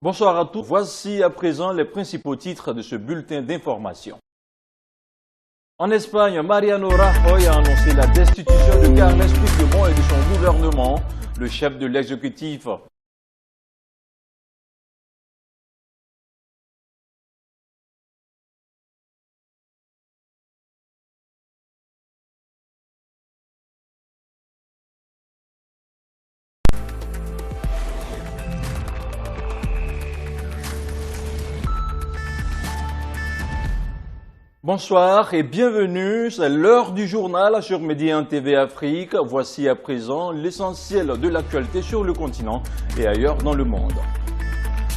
Bonsoir à tous. Voici à présent les principaux titres de ce bulletin d'information. En Espagne, Mariano Rajoy a annoncé la destitution de Carles Puigdemont et de son gouvernement. Le chef de l'exécutif Bonsoir et bienvenue, c'est l'heure du journal sur Medi 1 TV Afrique. Voici à présent l'essentiel de l'actualité sur le continent et ailleurs dans le monde.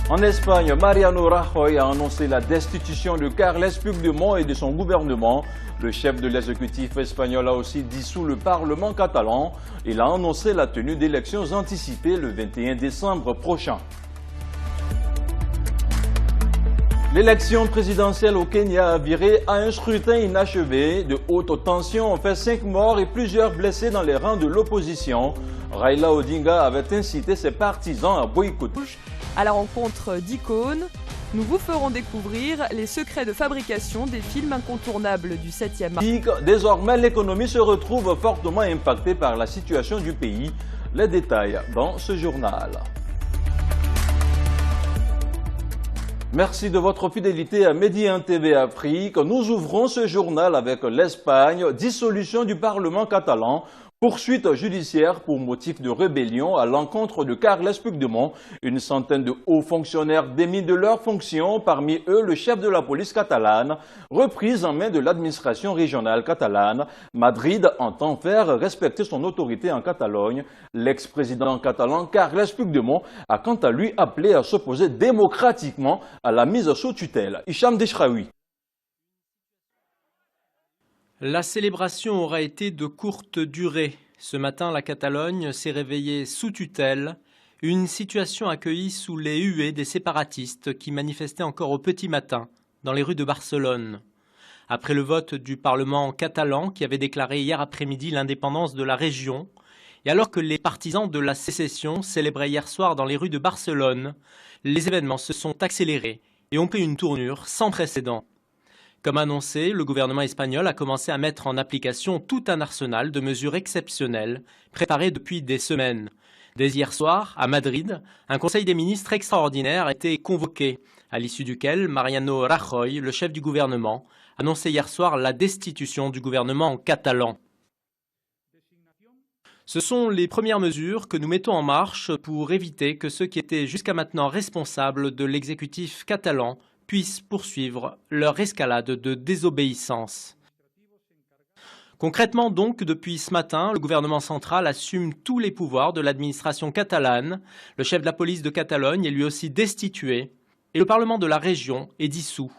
En Espagne, Mariano Rajoy a annoncé la destitution de Carles Puigdemont et de son gouvernement. Le chef de l'exécutif espagnol a aussi dissous le Parlement catalan. Il a annoncé la tenue d'élections anticipées le 21 décembre prochain. L'élection présidentielle au Kenya a viré à un scrutin inachevé. De hautes tensions ont fait 5 morts et plusieurs blessés dans les rangs de l'opposition. Raila Odinga avait incité ses partisans à boycotter. À la rencontre d'icônes, nous vous ferons découvrir les secrets de fabrication des films incontournables du 7e art. Désormais, l'économie se retrouve fortement impactée par la situation du pays. Les détails dans ce journal. Merci de votre fidélité à Medi 1 TV Afrique. Nous ouvrons ce journal avec l'Espagne, dissolution du Parlement catalan, poursuite judiciaire pour motif de rébellion à l'encontre de Carles Puigdemont. Une centaine de hauts fonctionnaires démis de leurs fonctions, parmi eux le chef de la police catalane, reprise en main de l'administration régionale catalane. Madrid entend faire respecter son autorité en Catalogne. L'ex-président catalan Carles Puigdemont a quant à lui appelé à s'opposer démocratiquement à la mise sous tutelle. Hicham Deshraoui. La célébration aura été de courte durée. Ce matin, la Catalogne s'est réveillée sous tutelle, une situation accueillie sous les huées des séparatistes qui manifestaient encore au petit matin dans les rues de Barcelone. Après le vote du Parlement catalan qui avait déclaré hier après-midi l'indépendance de la région, et alors que les partisans de la sécession célébraient hier soir dans les rues de Barcelone, les événements se sont accélérés et ont pris une tournure sans précédent. Comme annoncé, le gouvernement espagnol a commencé à mettre en application tout un arsenal de mesures exceptionnelles préparées depuis des semaines. Dès hier soir, à Madrid, un conseil des ministres extraordinaire a été convoqué, à l'issue duquel Mariano Rajoy, le chef du gouvernement, annonçait hier soir la destitution du gouvernement catalan. Ce sont les premières mesures que nous mettons en marche pour éviter que ceux qui étaient jusqu'à maintenant responsables de l'exécutif catalan puissent poursuivre leur escalade de désobéissance. Concrètement donc, depuis ce matin, le gouvernement central assume tous les pouvoirs de l'administration catalane, le chef de la police de Catalogne est lui aussi destitué, et le Parlement de la région est dissous.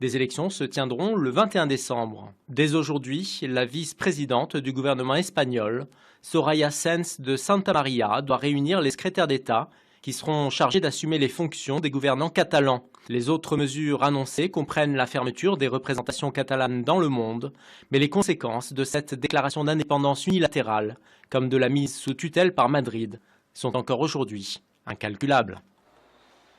Des élections se tiendront le 21 décembre. Dès aujourd'hui, la vice-présidente du gouvernement espagnol, Soraya Sáenz de Santamaría, doit réunir les secrétaires d'État qui seront chargés d'assumer les fonctions des gouvernants catalans. Les autres mesures annoncées comprennent la fermeture des représentations catalanes dans le monde, mais les conséquences de cette déclaration d'indépendance unilatérale, comme de la mise sous tutelle par Madrid, sont encore aujourd'hui incalculables.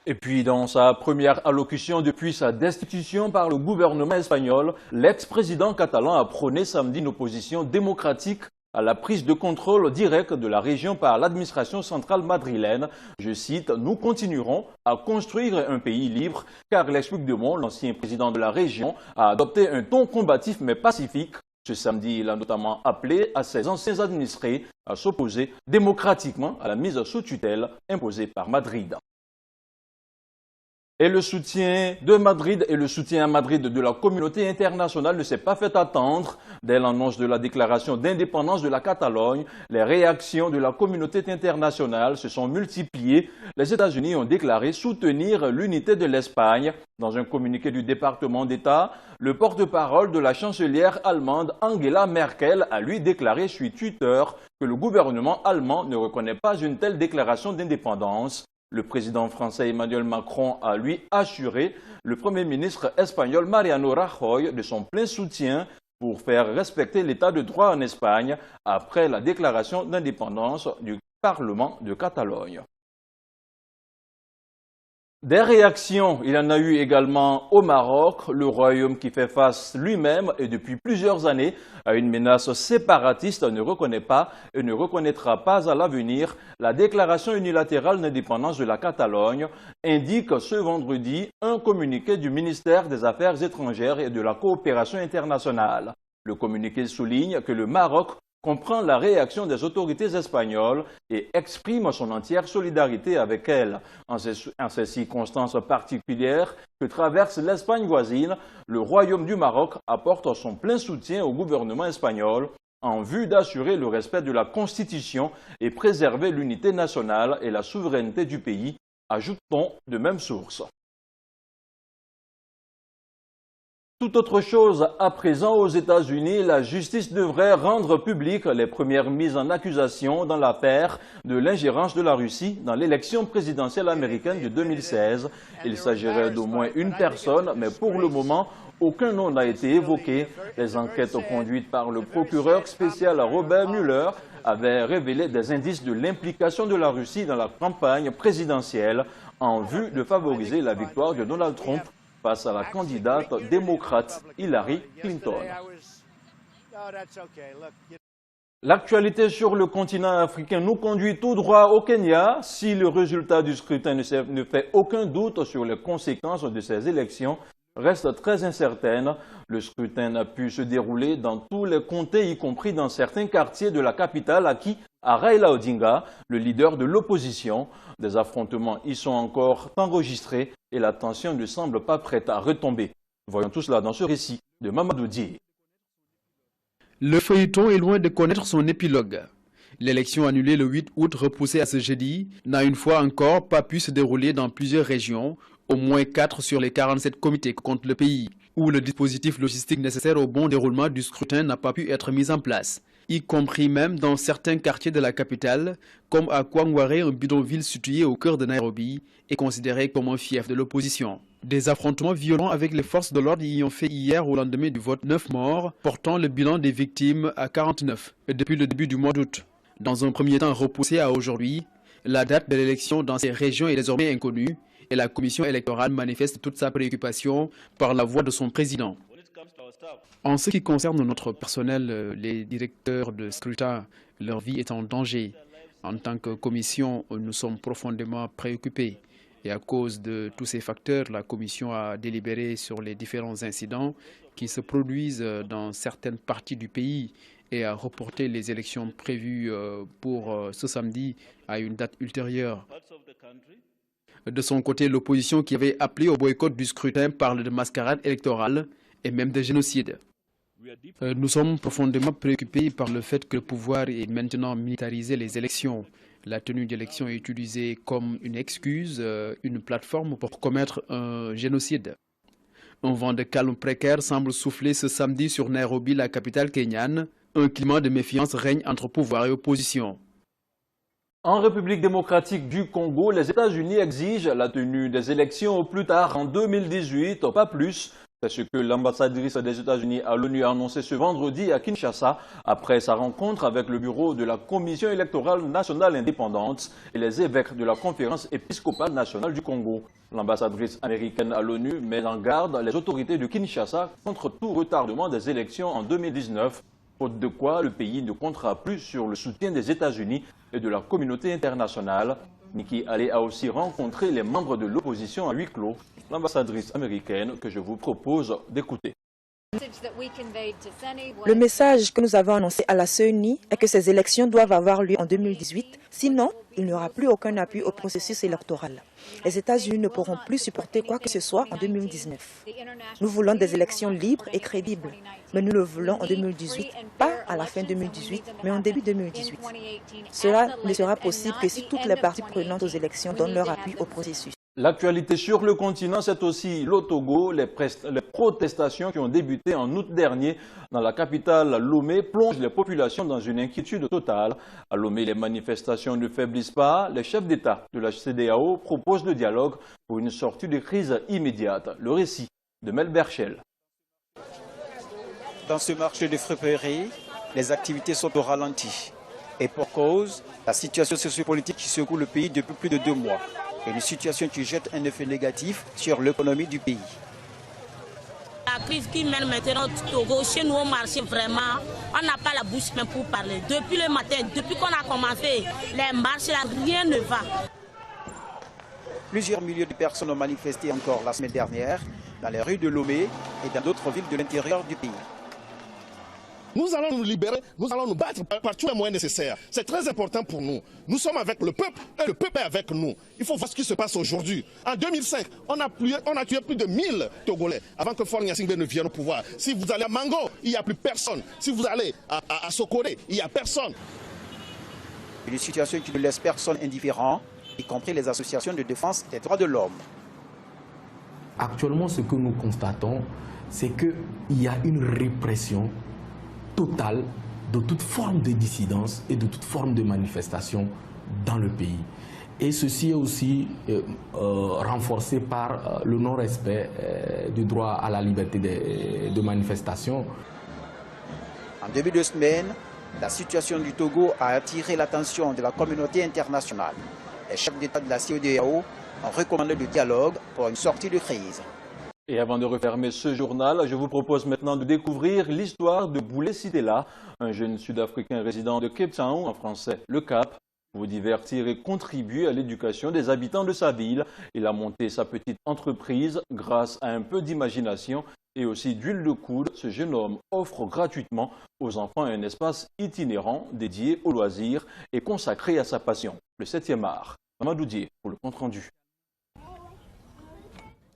Et puis, dans sa première allocution depuis sa destitution par le gouvernement espagnol, l'ex-président catalan a prôné samedi une opposition démocratique à la prise de contrôle direct de la région par l'administration centrale madrilène. Je cite, « Nous continuerons à construire un pays libre » car Carles Puigdemont, l'ancien président de la région, a adopté un ton combatif mais pacifique. Ce samedi, il a notamment appelé à ses anciens administrés à s'opposer démocratiquement à la mise sous tutelle imposée par Madrid. Et le soutien de Madrid et le soutien à Madrid de la communauté internationale ne s'est pas fait attendre. Dès l'annonce de la déclaration d'indépendance de la Catalogne, les réactions de la communauté internationale se sont multipliées. Les États-Unis ont déclaré soutenir l'unité de l'Espagne. Dans un communiqué du département d'État, le porte-parole de la chancelière allemande Angela Merkel a lui déclaré sur Twitter que le gouvernement allemand ne reconnaît pas une telle déclaration d'indépendance. Le président français Emmanuel Macron a lui assuré le Premier ministre espagnol Mariano Rajoy de son plein soutien pour faire respecter l'état de droit en Espagne après la déclaration d'indépendance du Parlement de Catalogne. Des réactions, il y en a eu également au Maroc, le royaume qui fait face lui-même et depuis plusieurs années à une menace séparatiste ne reconnaît pas et ne reconnaîtra pas à l'avenir la déclaration unilatérale d'indépendance de la Catalogne, indique ce vendredi un communiqué du ministère des Affaires étrangères et de la coopération internationale. Le communiqué souligne que le Maroc comprend la réaction des autorités espagnoles et exprime son entière solidarité avec elles. En ces circonstances particulières que traverse l'Espagne voisine, le Royaume du Maroc apporte son plein soutien au gouvernement espagnol en vue d'assurer le respect de la Constitution et préserver l'unité nationale et la souveraineté du pays, ajoute-t-on de même source. Tout autre chose, à présent aux États-Unis, la justice devrait rendre publiques les premières mises en accusation dans l'affaire de l'ingérence de la Russie dans l'élection présidentielle américaine de 2016. Il s'agirait d'au moins une personne, mais pour le moment, aucun nom n'a été évoqué. Les enquêtes conduites par le procureur spécial Robert Mueller avaient révélé des indices de l'implication de la Russie dans la campagne présidentielle en vue de favoriser la victoire de Donald Trump face à la candidate démocrate Hillary Clinton. L'actualité sur le continent africain nous conduit tout droit au Kenya. Si le résultat du scrutin ne fait aucun doute sur les conséquences de ces élections, reste très incertaine. Le scrutin n'a pu se dérouler dans tous les comtés, y compris dans certains quartiers de la capitale, acquis à Raila Odinga, le leader de l'opposition. Des affrontements y sont encore enregistrés et la tension ne semble pas prête à retomber. Voyons tout cela dans ce récit de Mamadou Dié. Le feuilleton est loin de connaître son épilogue. L'élection annulée le 8 août, repoussée à ce jeudi, n'a une fois encore pas pu se dérouler dans plusieurs régions, au moins 4 sur les 47 comités que compte le pays, où le dispositif logistique nécessaire au bon déroulement du scrutin n'a pas pu être mis en place, y compris même dans certains quartiers de la capitale, comme à Kwangware, un bidonville situé au cœur de Nairobi et considéré comme un fief de l'opposition. Des affrontements violents avec les forces de l'ordre y ont fait hier au lendemain du vote 9 morts, portant le bilan des victimes à 49 depuis le début du mois d'août. Dans un premier temps repoussé à aujourd'hui, la date de l'élection dans ces régions est désormais inconnue et la commission électorale manifeste toute sa préoccupation par la voix de son président. En ce qui concerne notre personnel, les directeurs de scrutin, leur vie est en danger. En tant que commission, nous sommes profondément préoccupés. Et à cause de tous ces facteurs, la commission a délibéré sur les différents incidents qui se produisent dans certaines parties du pays et a reporté les élections prévues pour ce samedi à une date ultérieure. De son côté, l'opposition qui avait appelé au boycott du scrutin parle de mascarade électorale et même de génocide. Nous sommes profondément préoccupés par le fait que le pouvoir ait maintenant militarisé les élections. La tenue d'élections est utilisée comme une excuse, une plateforme pour commettre un génocide. Un vent de calme précaire semble souffler ce samedi sur Nairobi, la capitale kenyane. Un climat de méfiance règne entre pouvoir et opposition. En République démocratique du Congo, les États-Unis exigent la tenue des élections au plus tard en 2018, pas plus. C'est ce que l'ambassadrice des États-Unis à l'ONU a annoncé ce vendredi à Kinshasa après sa rencontre avec le bureau de la Commission électorale nationale indépendante et les évêques de la Conférence épiscopale nationale du Congo. L'ambassadrice américaine à l'ONU met en garde les autorités de Kinshasa contre tout retardement des élections en 2019, faute de quoi le pays ne comptera plus sur le soutien des États-Unis et de la communauté internationale. Nikki Haley a aussi rencontré les membres de l'opposition à huis clos, l'ambassadrice américaine que je vous propose d'écouter. Le message que nous avons annoncé à la CENI est que ces élections doivent avoir lieu en 2018, sinon il n'y aura plus aucun appui au processus électoral. Les États-Unis ne pourront plus supporter quoi que ce soit en 2019. Nous voulons des élections libres et crédibles, mais nous le voulons en 2018, pas à la fin 2018, mais en début 2018. Cela ne sera possible que si toutes les parties prenantes aux élections donnent leur appui au processus. L'actualité sur le continent, c'est aussi le Togo. Les protestations qui ont débuté en août dernier dans la capitale Lomé plongent les populations dans une inquiétude totale. À Lomé, les manifestations ne faiblissent pas. Les chefs d'État de la CEDEAO proposent le dialogue pour une sortie de crise immédiate. Le récit de Mel Berchel. Dans ce marché de friperie, les activités sont au ralenti. Et pour cause, la situation sociopolitique qui secoue le pays depuis plus de 2 mois. Une situation qui jette un effet négatif sur l'économie du pays. La crise qui mène maintenant au Togo, chez nous au marché, vraiment, on n'a pas la bouche même pour parler. Depuis le matin, depuis qu'on a commencé les marches, là, rien ne va. Plusieurs milliers de personnes ont manifesté encore la semaine dernière dans les rues de Lomé et dans d'autres villes de l'intérieur du pays. Nous allons nous libérer, nous allons nous battre par tous les moyens nécessaires. C'est très important pour nous. Nous sommes avec le peuple et le peuple est avec nous. Il faut voir ce qui se passe aujourd'hui. En 2005, on a tué plus de 1000 Togolais avant que Faure Gnassingbé ne vienne au pouvoir. Si vous allez à Mango, il n'y a plus personne. Si vous allez à Sokoré, il n'y a personne. Une situation qui ne laisse personne indifférent, y compris les associations de défense des droits de l'homme. Actuellement, ce que nous constatons, c'est qu'il y a une répression totale de toute forme de dissidence et de toute forme de manifestation dans le pays. Et ceci est aussi renforcé par le non-respect du droit à la liberté de manifestation. En début de semaine, la situation du Togo a attiré l'attention de la communauté internationale. Les chefs d'État de la CEDEAO ont recommandé le dialogue pour une sortie de crise. Et avant de refermer ce journal, je vous propose maintenant de découvrir l'histoire de Boulé Sitela, un jeune Sud-Africain résident de Cape Town, en français Le Cap. Pour vous divertir et contribuer à l'éducation des habitants de sa ville, il a monté sa petite entreprise grâce à un peu d'imagination et aussi d'huile de coude. Ce jeune homme offre gratuitement aux enfants un espace itinérant dédié aux loisirs et consacré à sa passion, le 7e art. Mamadou Dié pour le compte-rendu.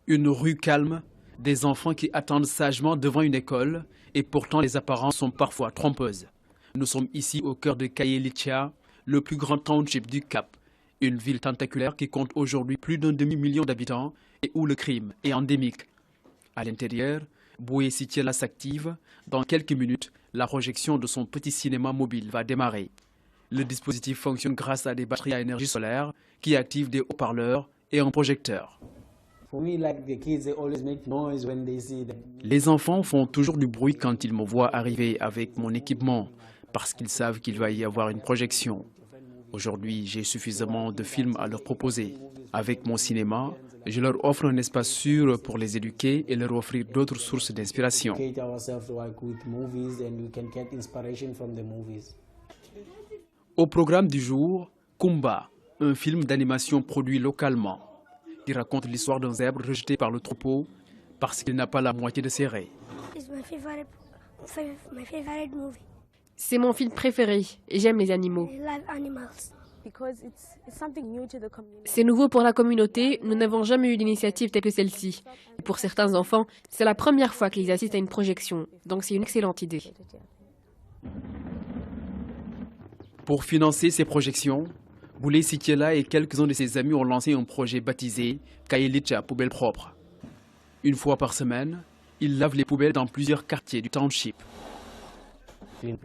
Une rue calme, des enfants qui attendent sagement devant une école et pourtant les apparences sont parfois trompeuses. Nous sommes ici au cœur de Kayelithia, le plus grand township du Cap, une ville tentaculaire qui compte aujourd'hui plus d'un demi-million d'habitants et où le crime est endémique. À l'intérieur, Boulé Sitela s'active. Dans quelques minutes, la projection de son petit cinéma mobile va démarrer. Le dispositif fonctionne grâce à des batteries à énergie solaire qui activent des haut-parleurs et un projecteur. Les enfants font toujours du bruit quand ils me voient arriver avec mon équipement, parce qu'ils savent qu'il va y avoir une projection. Aujourd'hui, j'ai suffisamment de films à leur proposer. Avec mon cinéma, je leur offre un espace sûr pour les éduquer et leur offrir d'autres sources d'inspiration. Au programme du jour, Kumba, un film d'animation produit localement, qui raconte l'histoire d'un zèbre rejeté par le troupeau parce qu'il n'a pas la moitié de ses raies. C'est mon film préféré et j'aime les animaux. C'est nouveau pour la communauté, nous n'avons jamais eu d'initiative telle que celle-ci. Et pour certains enfants, c'est la première fois qu'ils assistent à une projection, donc c'est une excellente idée. Pour financer ces projections, Boulé Sitela et quelques-uns de ses amis ont lancé un projet baptisé Kayelithia Poubelle Propre. Une fois par semaine, ils lavent les poubelles dans plusieurs quartiers du township.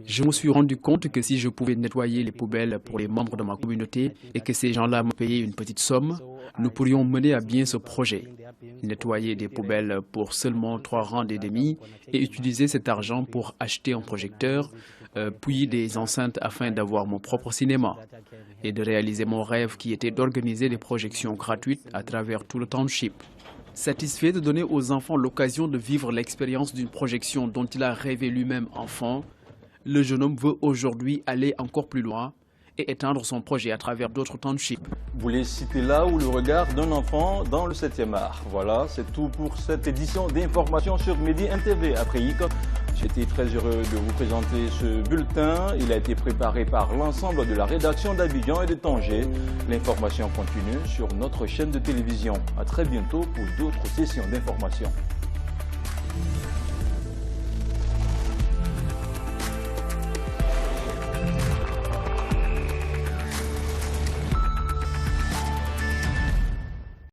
Je me suis rendu compte que si je pouvais nettoyer les poubelles pour les membres de ma communauté et que ces gens-là me payaient une petite somme, nous pourrions mener à bien ce projet. Nettoyer des poubelles pour seulement 3 rands et demi et utiliser cet argent pour acheter un projecteur, puis des enceintes afin d'avoir mon propre cinéma et de réaliser mon rêve qui était d'organiser des projections gratuites à travers tout le township. Satisfait de donner aux enfants l'occasion de vivre l'expérience d'une projection dont il a rêvé lui-même enfant, le jeune homme veut aujourd'hui aller encore plus loin et étendre son projet à travers d'autres townships. Boulé Sitela ou le regard d'un enfant dans le 7e art. Voilà, c'est tout pour cette édition d'information sur Medi NTV Afrique. J'étais très heureux de vous présenter ce bulletin. Il a été préparé par l'ensemble de la rédaction d'Abidjan et de Tanger. L'information continue sur notre chaîne de télévision. À très bientôt pour d'autres sessions d'information.